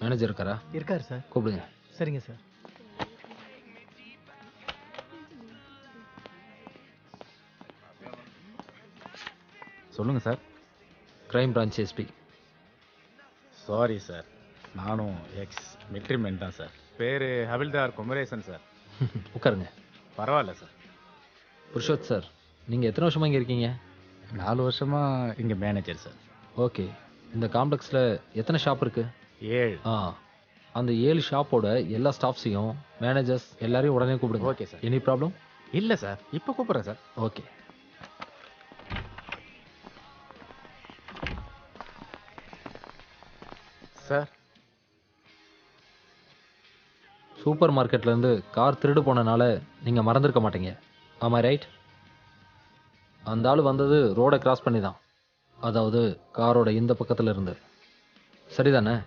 Manager இருக்காரா? இருக்கார் sir. கூப்பிடுங்க. சரிங்க சார். சொல்லுங்கள் sir. Crime branch SP. Sorry sir, நானும் எக்ஸ் மிலிட்ரிமேன் தான் சார். பேர் ஹவில்தார் குமரேசன் சார். உட்காருங்க. பரவாயில்ல சார். புருஷோத் சார், நீங்கள் எத்தனை வருஷமாக இங்கே இருக்கீங்க? 4 வருஷமாக இங்கே மேனேஜர் சார். ஓகே. இந்த காம்ப்ளெக்ஸில் எத்தனை ஷாப் இருக்குது? 7. அந்த 7 ஷாப்போட எல்லா ஸ்டாஃப்ஸையும் மேனேஜர்ஸ் எல்லாரையும் உடனே கூப்பிடுங்க. Okay sir. Any problem? இல்லை சார், இப்போ கூப்பிட்றேன் சார். ஓகே. சார், சூப்பர் மார்க்கெட்லேருந்து கார் திருடு போனனால நீங்கள் மறந்துருக்க மாட்டீங்க. ஆமாம் ரைட்? அந்த ஆள் வந்தது ரோடை கிராஸ் பண்ணி தான், அதாவது காரோட இந்த பக்கத்தில் இருந்து. சரிதானே?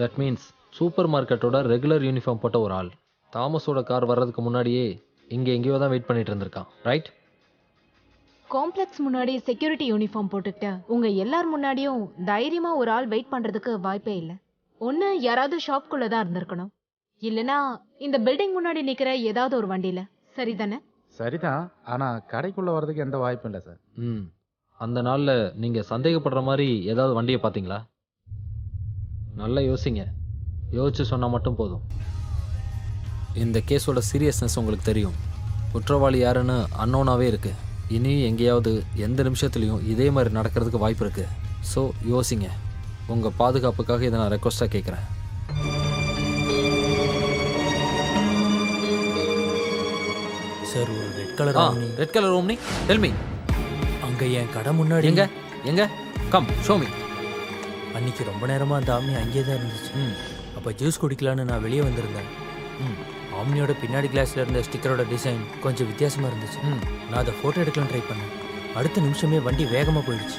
தட் மீன்ஸ் சூப்பர் மார்க்கெட்டோட ரெகுலர் யூனிஃபார்ம் போட்ட ஒரு ஆள் தாமஸோட கார் வர்றதுக்கு முன்னாடியே இங்கே எங்கேயோ தான் வெயிட் பண்ணிட்டு இருந்திருக்கான். ரைட்? காம்ப்ளெக்ஸ் முன்னாடி செக்யூரிட்டி யூனிஃபார்ம் போட்டுக்கிட்ட உங்க எல்லார் முன்னாடியும் தைரியமா ஒரு ஆள் வெயிட் பண்றதுக்கு வாய்ப்பே இல்லை. ஒன்று யாராவது ஷாப்குள்ள தான் இருந்திருக்கணும், இல்லைனா இந்த பில்டிங் முன்னாடி நிக்கிற ஏதாவது ஒரு வண்டியில. சரிதானே? சரிதான், ஆனால் கடைக்குள்ளே வர்றதுக்கு எந்த வாய்ப்பும் இல்லை சார். அந்த நாளில் நீங்கள் சந்தேகப்படுற மாதிரி ஏதாவது வண்டியை பார்த்தீங்களா? நல்லா யோசிங்க. யோசிச்சு சொன்னால் மட்டும் போதும். இந்த கேஸோட சீரியஸ்னஸ் உங்களுக்கு தெரியும். குற்றவாளி யாருன்னு அன்னோனாவே இருக்கு. இனி எங்கேயாவது எந்த நிமிஷத்துலையும் இதே மாதிரி நடக்கிறதுக்கு வாய்ப்பு இருக்கு. ஸோ யோசிங்க. உங்கள் பாதுகாப்புக்காக இதை நான் ரெக்வஸ்ட்டாக கேட்குறேன். சார், ஒரு red colour red colour omni. Tell me. அங்கே என் கடை முன்னாடி. எங்க கம் ஷோ மீ. அன்னைக்கு ரொம்ப நேரமாக அந்த ஆம்னி அங்கேயே தான் இருந்துச்சு. அப்போ ஜூஸ் குடிக்கலான்னு நான் வெளியே வந்திருந்தேன். ஆம்னியோட பின்னாடி கிளாஸில் இருந்த ஸ்டிக்கரோட டிசைன் கொஞ்சம் வித்தியாசமாக இருந்துச்சு. நான் அதை ஃபோட்டோ எடுக்கலாம் ட்ரை பண்ணேன். அடுத்த நிமிஷமே வண்டி வேகமாக போயிடுச்சு.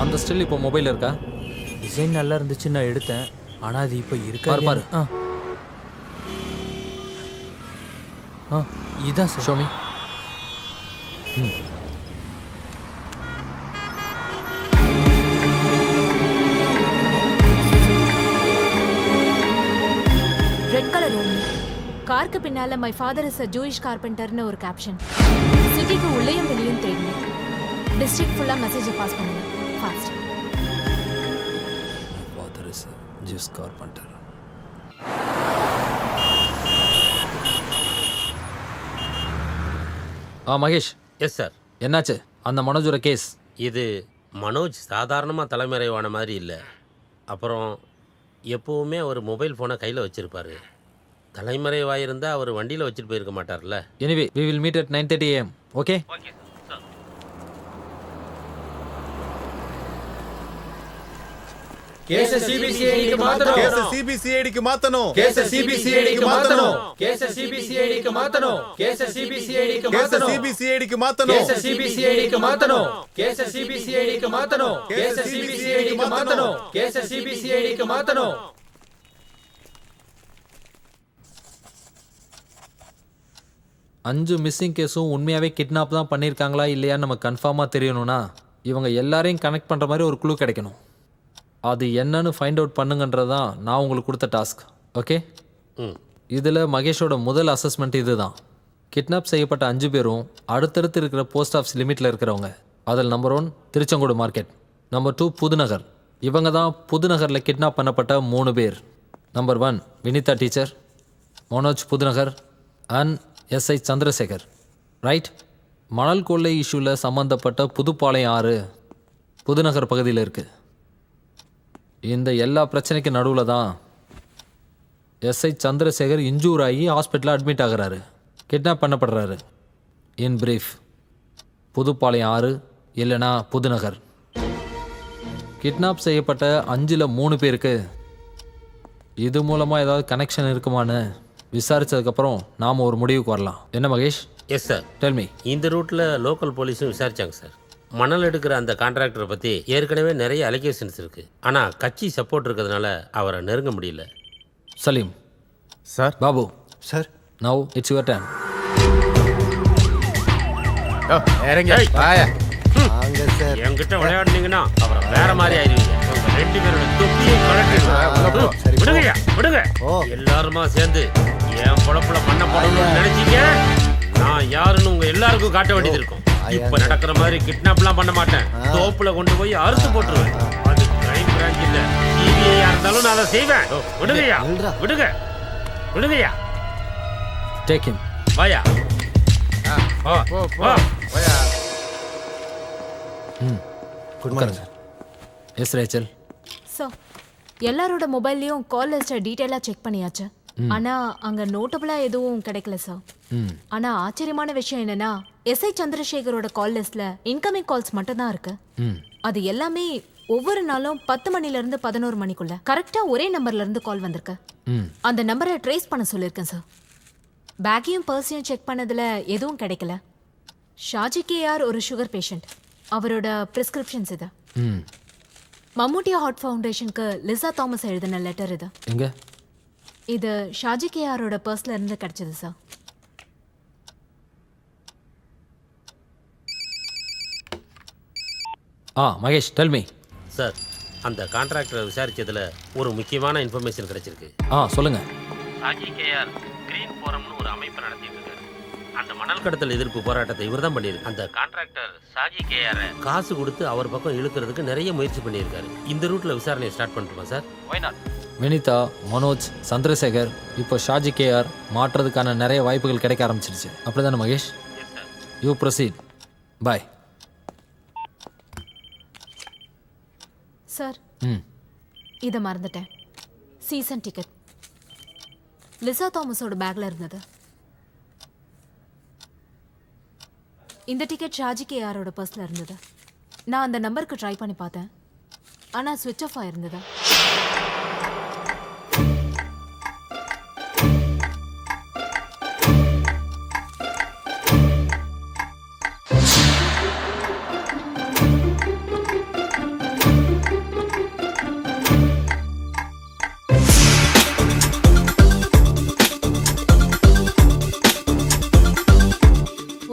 அந்த ஸ்டில் இப்போ மொபைல் இருக்கா? டிசைன் நல்லா இருந்துச்சு, நான் எடுத்தேன். ஆனால் அது இப்போ இருக்கா பாரு. இதான் சார். Show me. Red colour Omni. காருக்கு பின்னால my father is a Jewish கார்பெண்டர்னு ஒரு கேப்ஷன். சிட்டிக்கு உள்ளேயும் வெளியும் தேடணும். டிஸ்ட்ரிக்ட் ஃபுல்லாக மெசேஜை பாஸ் பண்ணுங்க. Fast. Father is a Jewish carpenter. Mahesh. Yes sir. என்னாச்சு அந்த மனோஜோட கேஸ்? இது மனோஜ் சாதாரணமாக தலைமறைவான மாதிரி இல்லை. அப்புறம் எப்போவுமே அவர் மொபைல் ஃபோனை கையில் வச்சுருப்பார். தலைமறைவாயிருந்தால் அவர் வண்டியில் வச்சுட்டு போயிருக்க மாட்டார்ல. Anyway we will meet at 9:30 AM. Okay? கேஸ சிபிசிஐடிக்கு மாத்தணும். கேஸ சிபிசிஐடிக்கு மாத்தணும். கேஸ சிபிசிஐடிக்கு மாத்தணும். கேஸ சிபிசிஐடிக்கு மாத்தணும். கேஸ சிபிசிஐடிக்கு மாத்தணும். கேஸ சிபிசிஐடிக்கு மாத்தணும். கேஸ சிபிசிஐடிக்கு மாத்தணும். கேஸ சிபிசிஐடிக்கு மாத்தணும். கேஸ சிபிசிஐடிக்கு மாத்தணும். கேஸ சிபிசிஐடிக்கு மாத்தணும். 5 மிஸ்ஸிங் கேஸும் உண்மையாகவே கிட்னாப் தான் பண்ணியிருக்காங்களா இல்லையான்னு நம்ம கன்ஃபார்மாக தெரியணும்னா இவங்க எல்லாரையும் கனெக்ட் பண்ணுற மாதிரி ஒரு குழு கிடைக்கணும். அது என்னன்னு ஃபைண்ட் அவுட் பண்ணுங்கன்றது தான் நான் உங்களுக்கு கொடுத்த டாஸ்க். ஓகே? இதில் மகேஷோட முதல் அசஸ்மெண்ட் இது தான். கிட்னாப் செய்யப்பட்ட 5 பேரும் அடுத்தடுத்து இருக்கிற போஸ்ட் ஆஃபீஸ் லிமிட்டில் இருக்கிறவங்க. அதில் number 1 Tiruchengode market, number 2 Pudhunagar. இவங்க தான் புதுநகரில் கிட்னாப் பண்ணப்பட்ட 3 பேர். Number 1 Vinitha teacher, Manoj Pudhunagar and SI Chandrasekhar. Right? மணல் கொள்ளை இஷ்யூவில் சம்மந்தப்பட்ட புதுப்பாளையம் 6 புதுநகர் பகுதியில் இருக்குது. இந்த எல்லா பிரச்சனைக்கு நடுவில் தான் எஸ்ஐ சந்திரசேகர் இன்ஜூர் ஆகி ஹாஸ்பிட்டலில் அட்மிட் ஆகிறாரு, கிட்னாப் பண்ணப்படுறாரு. இன் பிரீஃப், புதுப்பாளையம் 6 இல்லைனா புதுநகர். கிட்னாப் செய்யப்பட்ட 5ல் 3 பேருக்கு இது மூலமாக ஏதாவது கனெக்ஷன் இருக்குமான்னு விசாரித்ததுக்கப்புறம் நாம் ஒரு முடிவுக்கு வரலாம். என்ன Mahesh? Yes sir. Tell me. இந்த ரூட்டில் லோக்கல் போலீஸும் விசாரித்தாங்க சார். மணல் எடுக்கிற அந்த கான்ட்ராக்டரை பற்றி ஏற்கனவே நிறைய அலிகேஷன்ஸ் இருக்குது. ஆனால் கட்சி சப்போர்ட் இருக்கிறதுனால அவரை நெருங்க முடியல. Salim sir. Babu sir. Now it's your turn. என்கிட்ட விளையாடுனீங்கன்னா அவரை வேற மாதிரி ஆயிடுவீங்க. ரெண்டு பேரோட தொப்பியை கழட்டிடுவேன். விடுங்கய்யா, விடுங்க. எல்லாருமா சேர்ந்து என் பொழப்புல மண்ணை போடணும்னு நினைச்சீங்க, நான் யாருன்னு உங்க எல்லாருக்கும் காட்ட வேண்டியது இருக்கும். இப்ப நடக்கிற மாதிரி கிட்னாப்லாம் பண்ண மாட்டேன். தோப்புல கொண்டு போய் அறுத்து போட்டுருவேன். அது கிரைம் பிரான்ச் இல்ல, சிபிஐயா இருந்தாலும் நான் அதை செய்வேன். விடுங்கய்யா, விடுங்க, விடுங்கய்யா. Take him. வாயா, வா. Good morning. Yes Rachel. So எல்லாரோட மொபைல்லையும் கால் லிஸ்ட்டை டீட்டெயிலாக செக் பண்ணியாச்சு. ஆனா அங்க நோட்டபிளா எதுவும் கிடைக்கல சார். ஆனா ஆச்சரியமான விஷயம் என்னன்னா, எஸ்ஐ சந்திரசேகரோட கால் லிஸ்ட்ல இன்கமிங் கால்ஸ் மட்டும் தான் இருக்கு. அது எல்லாமே ஒவ்வொரு நாளும் 10 மணில இருந்து 11 மணிக்குள்ள கரெக்டா ஒரே நம்பர்ல இருந்து கால் வந்திருக்கு. அந்த நம்பரை ட்ரேஸ் பண்ண சொல்லியிருக்கேன் சார். பேக்கையும் பர்ஸையும் செக் பண்ணதுல எதுவும் கிடைக்கல. ஷாஜி கேஆர் ஒரு சுகர் பேஷண்ட். அவரோட பிரிஸ்கிரிப்ஷன்ஸ் இது. மம்முட்டியா ஹார்ட் ஃபவுண்டேஷனுக்கு லிசா தாமஸ் எழுதின லெட்டர் இது. எங்க? இது ஷாஜி கேஆரோட பர்ஸ்ல இருந்து கிடைச்சது sir. Mahesh, tell me. Sir, அந்த கான்ட்ராக்டரை விசாரிச்சதுல ஒரு முக்கியமான இன்ஃபர்மேஷன் கிடைச்சிருக்கு. சொல்லுங்க. ஷாஜி கேஆர் கிரீன் ஃபோரம்னு ஒரு அமைப்பை நடத்திட்டு இருக்காரு. அந்த மணல் கடத்தல் எதிர்ப்பு போராட்டத்தை இவர் தான் பண்ணியிருக்கு. அந்த கான்ட்ராக்டர் ஷாஜி கேஆரை காசு கொடுத்து அவர் பக்கம் இழுக்கிறதுக்கு நிறைய முயற்சி பண்ணியிருக்காரு. இந்த ரூட்ல விசாரணையை ஸ்டார்ட் பண்ணட்டுமா sir? Why not? Vinitha, Manoj, Chandrasekhar, இப்போ ஷாஜி கேஆர் மாற்றுறதுக்கான நிறைய வாய்ப்புகள் கிடைக்க ஆரம்பிச்சிருச்சு. அப்படிதானே Mahesh? You proceed. Bye. Sir, இதை மறந்துட்டேன். சீசன் டிக்கெட் லிசா தாமஸோட பேக்ல இருந்தது. இந்த டிக்கெட் ஷாஜி கேஆரோட பர்ஸ்ல இருந்தது. நான் அந்த நம்பருக்கு ட்ரை பண்ணி பார்த்தேன், ஆனா ஸ்விட்ச் ஆஃப் ஆயிருந்தது.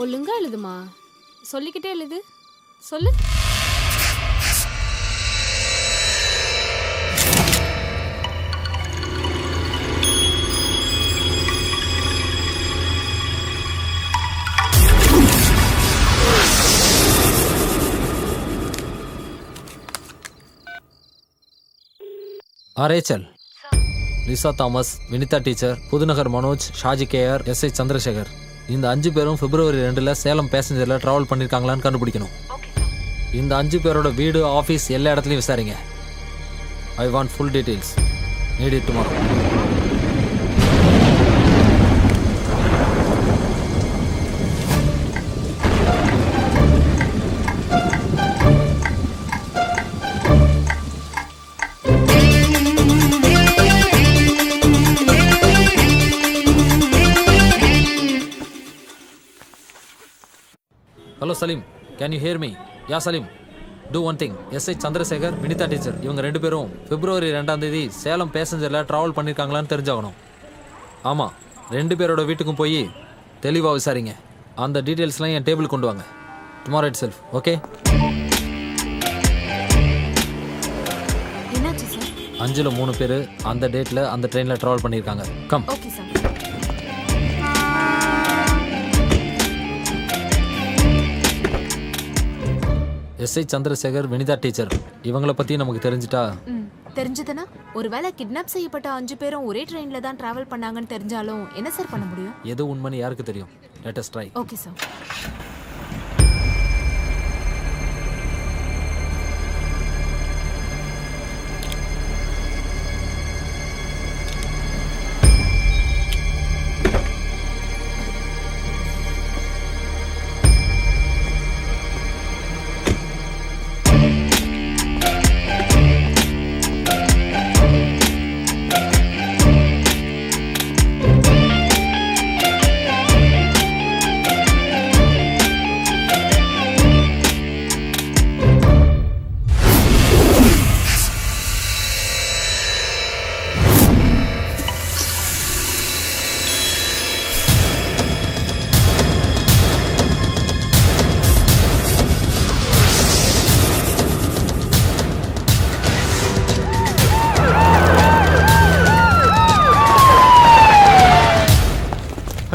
ஒழுங்கா எழுதுமா, சொல்லிக்கிட்டே எழுது. சொல்லு. Rachel, Lisa Thomas, Vinitha teacher, Pudhunagar Manoj, Shaji KR, SI Chandrasekhar, இந்த 5 பேரும் பிப்ரவரி 2 சேலம் பேசஞ்சர்ல டிராவல் பண்ணிருக்காங்களான்னு கண்டுபிடிக்கணும். இந்த 5 பேரோட வீடு, ஆஃபீஸ் எல்லா இடத்துலையும் விசாரிங்க. I want full details. Need it tomorrow. Hello Salim, can you hear me? Yeah Salim, do one thing. SI Chandrasekhar, Vinitha teacher, இவங்க 2 பேரும் பிப்ரவரி 2 சேலம் பேசஞ்சரில் ட்ராவல் பண்ணியிருக்காங்களான்னு தெரிஞ்சாகணும். ஆமாம், 2 பேரோட வீட்டுக்கும் போய் தெளிவாக விசாரிங்க. அந்த டீட்டெயில்ஸ்லாம் என் டேபிள் கொண்டு வாங்க. Tomorrow itself. ஓகே? என்னாச்சு சார்? 5ல் 3 பேர் அந்த டேட்டில் அந்த ட்ரெயினில் ட்ராவல் பண்ணியிருக்காங்க. Come. Okay sir. SI Chandrasekhar, Vinitha teacher, இவங்களை பற்றி நமக்கு தெரிஞ்சிட்டா? தெரிஞ்சதுன்னா, ஒருவேளை கிட்னாப் செய்யப்பட்ட 5 பேரும் ஒரே ட்ரெயின்ல தான் டிராவல் பண்ணாங்கன்னு தெரிஞ்சாலும் என்ன சார் பண்ண முடியும்? எது உண்மைன்னு யாருக்கு தெரியும்? Let us try. Okay sir.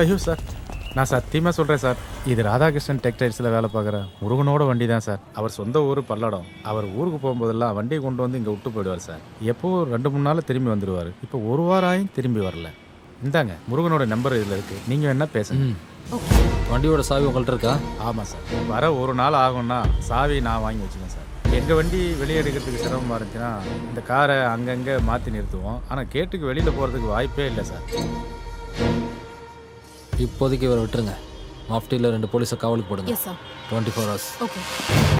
ஐயோ சார், நான் சத்தியமாக சொல்கிறேன் சார், இது ராதாகிருஷ்ணன் டெக்டைல்ஸில் வேலை பார்க்குற முருகனோட வண்டி தான் சார். அவர் சொந்த ஊர் பல்லடம். அவர் ஊருக்கு போகும்போதெல்லாம் வண்டியை கொண்டு வந்து இங்கே விட்டு போயிடுவார் சார். எப்போ 2-3 நாளில் திரும்பி வந்துடுவார். இப்போ 1 வாரம் ஆயும் திரும்பி வரல. இந்தாங்க முருகனோட நம்பர் இதில் இருக்குது, நீங்கள் என்ன பேசுங்க. வண்டியோட சாவி உங்கள்கிட்ட இருக்கா? ஆமாம் சார், வர 1 நாள் ஆகும்னா சாவி நான் வாங்கி வச்சுக்கேன் சார். எங்கள் வண்டி வெளியே எடுக்கிறதுக்கு சிரமமாக இருந்துச்சுன்னா இந்த காரை அங்கங்கே மாற்றி நிறுத்துவோம். ஆனால் கேட்டுக்கு வெளியில் போகிறதுக்கு வாய்ப்பே இல்லை சார். இப்போதைக்கு இவரை விட்டுருங்க. மாஃப்டியில் 2 போலீஸை காவலுக்கு போடுங்க. Yes sir. 24 hours. ஓகே.